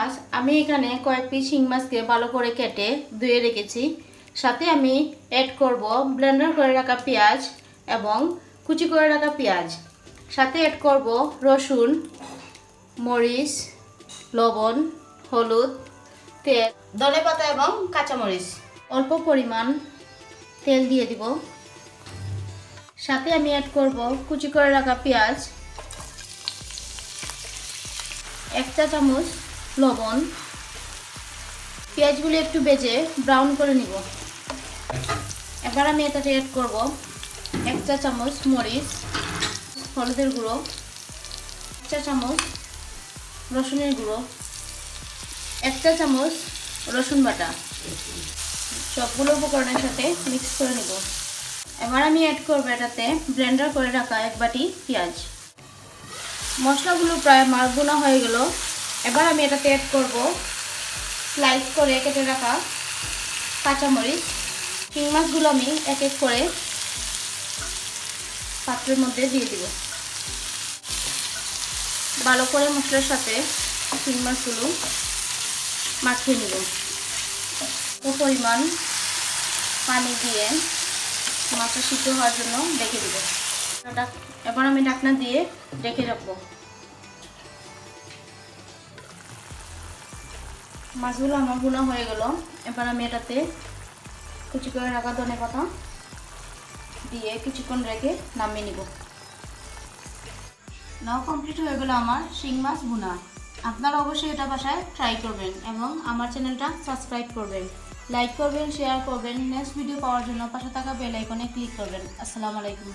মাছ আমি এখানে কয়েক পিস শিং মাছকে ভালো করে কেটে ধুয়ে রেখেছি। সাথে আমি অ্যাড করব ব্লেন্ডার করে রাখা পেঁয়াজ এবং কুচি করে রাখা পেঁয়াজ। সাথে অ্যাড করব রসুন, মরিচ, লবণ, হলুদ, তেল, ধনেপাতা এবং কাঁচামরিচ। অল্প পরিমাণ তেল দিয়ে দিব। সাথে আমি অ্যাড করব কুচি করে রাখা পেঁয়াজ, 1 চা চামচ লবণ। পেঁয়াজগুলি একটু ভেজে ব্রাউন করে নিব। এবার আমি এটাতে অ্যাড করব 1 চা চামচ মরিচ, হলুদের গুঁড়ো, 1 চা চামচ রসুনের গুঁড়ো, 1 চা চামচ রসুন বাটা। সবগুলো উপকরণের সাথে মিক্স করে নেব। এবার আমি অ্যাড করব এটাতে ব্লেন্ডার করে রাখা 1 বাটি পেঁয়াজ। মশলাগুলো প্রায় মাখবোনা হয়ে গেল। এবার আমি এটাতে অ্যাড করব স্লাইস করে কেটে রাখা কাঁচামরিচ। শিং মাছগুলো আমি এক এক করে পাত্রের মধ্যে দিয়ে দিব। ভালো করে মশলার সাথে শিং মাছগুলো মাখিয়ে নেব। পরিমাণ পানি দিয়ে মাছটা সিদ্ধ হওয়ার জন্য রেখে দেব। এবার আমি ঢাকনা দিয়ে রেখে রাখবো। মাছগুলো আমার ভুনা হয়ে গেল। এবার আমি এটাতে কুচি করে রাখা ধনেপাতা দিয়ে কিছুক্ষণ রেখে নামিয়ে নিব। নাও কমপ্লিট হয়ে গেল আমার শিং মাছ ভুনা। আপনারা অবশ্যই এটা বাসায় ট্রাই করবেন এবং আমার চ্যানেলটা সাবস্ক্রাইব করবেন, লাইক করবেন, শেয়ার করবেন। নেক্সট ভিডিও পাওয়ার জন্য পাশে থাকা বেল আইকনে ক্লিক করবেন। আসসালামু আলাইকুম।